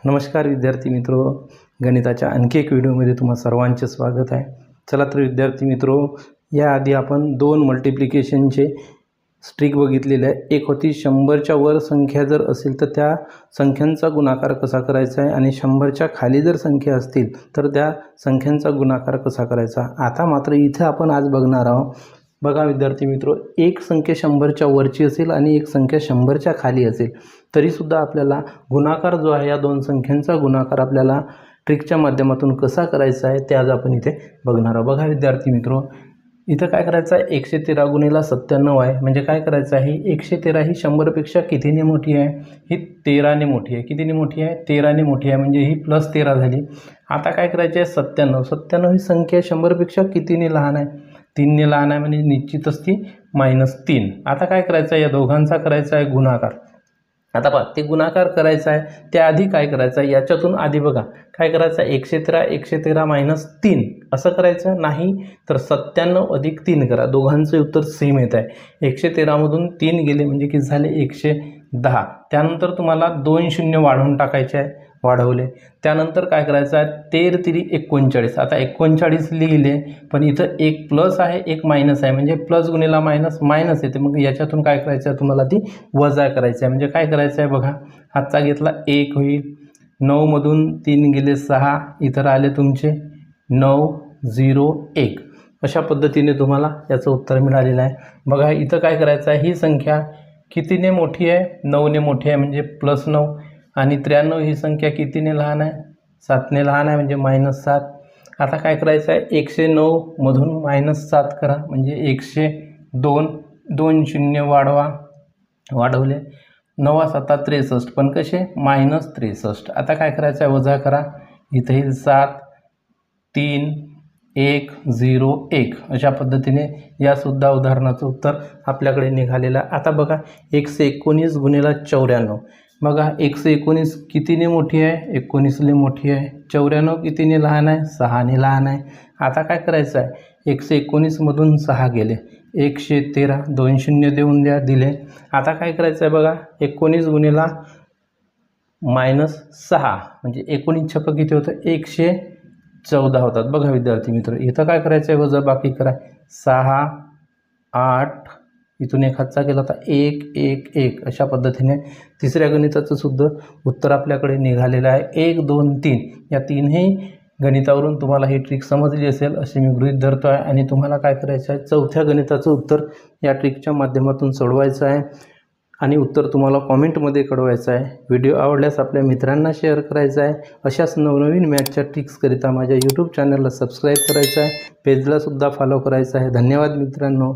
नमस्कार विद्यार्थी मित्रो, गणिताच्या आणखी एक व्हिडिओमध्ये तुम्हा सर्वांचे स्वागत आहे। चला तर विद्यार्थी मित्रो, याआधी आपण दोन मल्टिप्लिकेशनचे ट्रिक बघितलेले आहे। एक होती 100च्या वर संख्या जर असेल तर त्या संख्यांचा गुणाकार कसा करायचा आहे आणि 100च्या खाली जर संख्या असतील तर त्या संख्यांचा गुणाकार कसा करायचा। आता मात्र इथे आपण आज बघणार आहोत। बघा विद्यार्थी मित्रो, एक संख्या 100च्या वरची असेल आणि एक संख्या 100च्या खाली असेल तरीसुद्धा आपल्याला गुणाकार जो आहे या दोन संख्यांचा गुणाकार आपल्याला ट्रिकच्या माध्यमातून कसा करायचा आहे ते आज आपण इथे बघणार आहोत। बघा विद्यार्थी मित्रो, इथं काय करायचं आहे, 113 गुणिले 97 आहे। म्हणजे काय करायचं आहे, 113 ही 100पेक्षा कितीने मोठी आहे, ही 13ने मोठी आहे। कितीने मोठी आहे, 13ने मोठी आहे, म्हणजे ही +13 झाली। आता काय करायचे आहे, 97 ही संख्या 100पेक्षा कितीने लहान आहे, 3ने लहान आहे, म्हणजे निश्चितच ती -3। आता काय करायचं आहे, या दोघांचा करायचा आहे गुणाकार। आता पहा, ते गुणाकार करायचा आहे त्याआधी काय करायचं आहे, याच्यातून आधी बघा काय करायचं आहे, 113 - 3 असं करायचं नाही तर 97 + 3 करा। दोघांचं उत्तर सेम येत आहे। 113 मधून 3 गेले म्हणजे किती झाले, 110। त्यानंतर तुम्हाला 2 शून्य वाढवून टाकायचे आहे, वाढवले। त्यानंतर काय करायचं आहे, 13 - 3 = 39। आता 39 लिहिले, पण इथं एक प्लस आहे एक मायनस आहे, म्हणजे प्लस गुणिला मायनस मायनस येते। मग याच्यातून काय करायचं आहे, तुम्हाला ती वजा करायची आहे। म्हणजे काय करायचं आहे बघा, हातचा घेतला 1 होईल, 9 मधून 3 गेले 6, इतर आले तुमचे 9, 0, 1। अशा पद्धतीने तुम्हाला याचं उत्तर मिळालेलं आहे। बघा इथं काय करायचं आहे, ही संख्या कितीने मोठी आहे, 9ने मोठी आहे, म्हणजे +9। आणि 93 ही संख्या कितीने लहान आहे, 7ने लहान आहे, म्हणजे -7। आता काय करायचं आहे, 109 मधून -7 करा, म्हणजे 102। 2 शून्य वाढवा, वाढवले। 9 × 7 = 63, पण कसे -63। आता काय करायचं आहे, वजा करा, इथे 7, 3, 1, 0, 1। अशा पद्धतीने यासुद्धा उदाहरणाचं उत्तर आपल्याकडे निघालेलं आहे। आता बघा 119 गुणिले 94। बघा 119 कितीने मोठी आहे, 19ने मोठी आहे। 94 कितीने लहान आहे, 6ने लहान आहे। आता काय करायचं आहे, 119 मधून 6 गेले, 113। 2 शून्य देऊन द्या, दिले। आता काय करायचं आहे बघा, 19 गुणिले -6 म्हणजे 19 छप्प किती होतं, 114 होतात। बघा विद्यार्थी मित्र, इथं काय करायचं आहे, वजा बाकी करा, 6, 8, इथून एक हातचा केला होता 1, 1, 1। अशा पद्धतीने तिसऱ्या गणिताचं सुद्धा उत्तर आपल्याकडे निघालेलं आहे। 1, 2, 3 या तीनही गणितावरून तुम्हाला ही ट्रिक समजली असेल असे मी गृहीत धरतो आहे। आणि तुम्हाला काय करायचं आहे, चौथ्या गणिताचं उत्तर या ट्रिकच्या माध्यमातून सोडवायचं आहे आणि उत्तर तुम्हाला कॉमेंटमध्ये कळवायचं आहे। व्हिडिओ आवडल्यास आपल्या मित्रांना शेअर करायचा आहे। अशाच नवनवीन मॅथच्या ट्रिक्सकरिता माझ्या यूट्यूब चॅनलला सबस्क्राईब करायचं आहे, पेजला सुद्धा फॉलो करायचं आहे। धन्यवाद मित्रांनो।